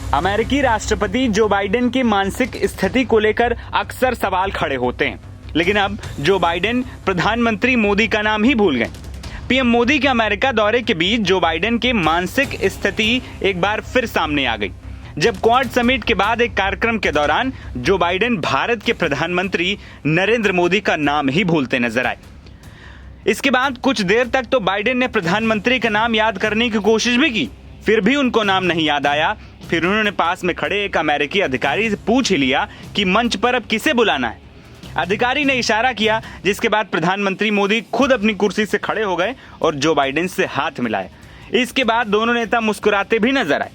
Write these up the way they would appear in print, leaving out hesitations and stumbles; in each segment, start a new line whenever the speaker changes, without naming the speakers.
अमेरिकी राष्ट्रपति Joe Biden की मानसिक स्थिति को लेकर अक्सर सवाल खड़े होते हैं, लेकिन अब जो बाइडेन प्रधानमंत्री मोदी का नाम ही भूल गए। पीएम मोदी के अमेरिका दौरे के बीच जो बाइडेन की मानसिक स्थिति एक बार फिर सामने आ गई, जब क्वाड समिट के बाद एक कार्यक्रम के दौरान जो बाइडेन भारत के प्रधानमंत्री नरेंद्र मोदी का नाम ही भूलते नजर आए। इसके बाद कुछ देर तक तो बाइडेन ने प्रधानमंत्री का नाम याद करने की कोशिश भी की, फिर भी उनको नाम नहीं याद आया। फिर उन्होंने पास में खड़े एक अमेरिकी अधिकारी से पूछ ही लिया कि मंच पर अब किसे बुलाना है। अधिकारी ने इशारा किया, जिसके बाद प्रधानमंत्री मोदी खुद अपनी कुर्सी से खड़े हो गए और जो बाइडेन से हाथ मिलाए। इसके बाद दोनों नेता मुस्कुराते भी नजर आए।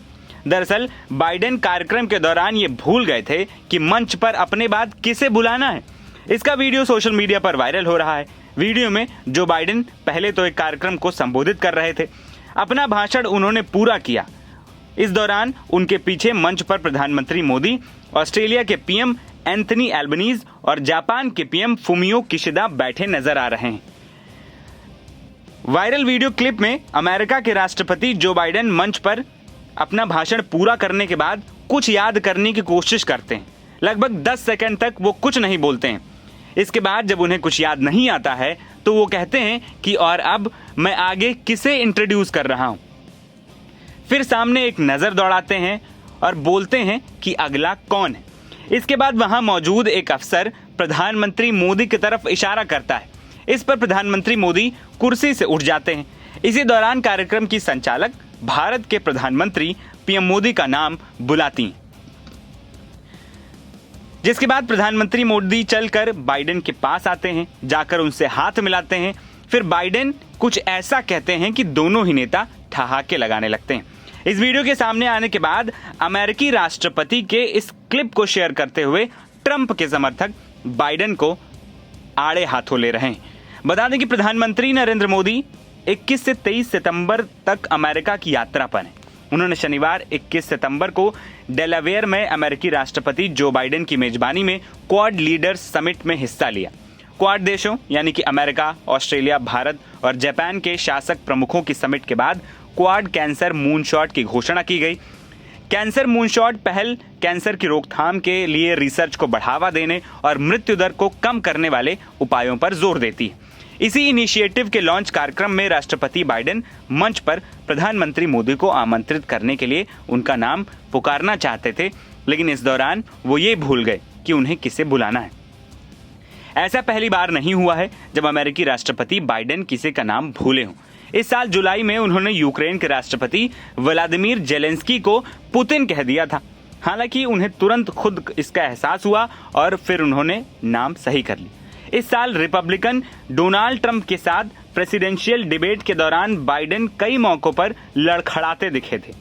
दरअसल बाइडेन कार्यक्रम के दौरान ये भूल गए थे कि मंच पर अपने बाद किसे बुलाना है। इसका वीडियो सोशल मीडिया पर वायरल हो रहा है। वीडियो में जो बाइडेन पहले तो एक कार्यक्रम को संबोधित कर रहे थे। अपना भाषण उन्होंने पूरा किया। इस दौरान उनके पीछे मंच पर प्रधानमंत्री मोदी, ऑस्ट्रेलिया के पीएम एंथनी एल्बनीज और जापान के पीएम फुमियो किशिदा बैठे नजर आ रहे हैं। वायरल वीडियो क्लिप में अमेरिका के राष्ट्रपति जो बाइडेन मंच पर अपना भाषण पूरा करने के बाद कुछ याद करने की कोशिश करते हैं। लगभग 10 सेकंड तक वो कुछ नहीं बोलते हैं। इसके बाद जब उन्हें कुछ याद नहीं आता है तो वो कहते हैं कि और अब मैं आगे किसे इंट्रोड्यूस कर रहा हूं। फिर सामने एक नजर दौड़ाते हैं और बोलते हैं कि अगला कौन है। इसके बाद वहां मौजूद एक अफसर प्रधानमंत्री मोदी की तरफ इशारा करता है। इस पर प्रधानमंत्री मोदी कुर्सी से उठ जाते हैं। इसी दौरान कार्यक्रम की संचालक भारत के प्रधानमंत्री पीएम मोदी का नाम बुलाती हैं, जिसके बाद प्रधानमंत्री मोदी चलकर बाइडेन के पास आते हैं, जाकर उनसे हाथ मिलाते हैं। फिर बाइडेन कुछ ऐसा कहते हैं कि दोनों ही नेता ठहाके लगाने लगते हैं। इस वीडियो के सामने आने के बाद अमेरिकी राष्ट्रपति के इस क्लिप को शेयर करते हुए ट्रंप के समर्थक बाइडेन को आड़े हाथों ले रहे हैं। बता दें कि प्रधानमंत्री नरेंद्र मोदी 21 से 23 सितंबर तक अमेरिका की यात्रा पर हैं। उन्होंने शनिवार 21 सितंबर को डेलावेयर में अमेरिकी राष्ट्रपति जो बाइडेन की मेजबानी में क्वाड लीडर्स समिट में हिस्सा लिया। क्वाड देशों यानी कि अमेरिका, ऑस्ट्रेलिया, भारत और जापान के शासक प्रमुखों की समिट के बाद क्वाड कैंसर मूनशॉट की घोषणा की गई। कैंसर मूनशॉट पहल कैंसर की रोकथाम के लिए रिसर्च को बढ़ावा देने और मृत्यु दर को कम करने वाले उपायों पर जोर देती है। इसी इनिशिएटिव के लॉन्च कार्यक्रम में राष्ट्रपति बाइडेन मंच पर प्रधानमंत्री मोदी को आमंत्रित करने के लिए उनका नाम पुकारना चाहते थे, लेकिन इस दौरान वो ये भूल गए कि उन्हें किसे बुलाना है। ऐसा पहली बार नहीं हुआ है जब अमेरिकी राष्ट्रपति बाइडेन किसी का नाम भूले हों। इस साल जुलाई में उन्होंने यूक्रेन के राष्ट्रपति व्लादिमीर जेलेंस्की को पुतिन कह दिया था। हालांकि उन्हें तुरंत खुद इसका एहसास हुआ और फिर उन्होंने नाम सही कर लिया। इस साल रिपब्लिकन डोनाल्ड ट्रंप के साथ प्रेसिडेंशियल डिबेट के दौरान बाइडेन कई मौकों पर लड़खड़ाते दिखे थे।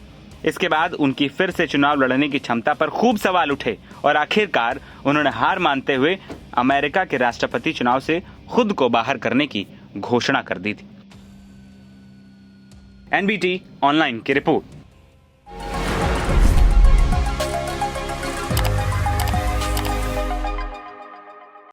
इसके बाद उनकी फिर से चुनाव लड़ने की क्षमता पर खूब सवाल उठे और आखिरकार उन्होंने हार मानते हुए अमेरिका के राष्ट्रपति चुनाव से खुद को बाहर करने की घोषणा कर दी थी। एनबीटी ऑनलाइन की रिपोर्ट।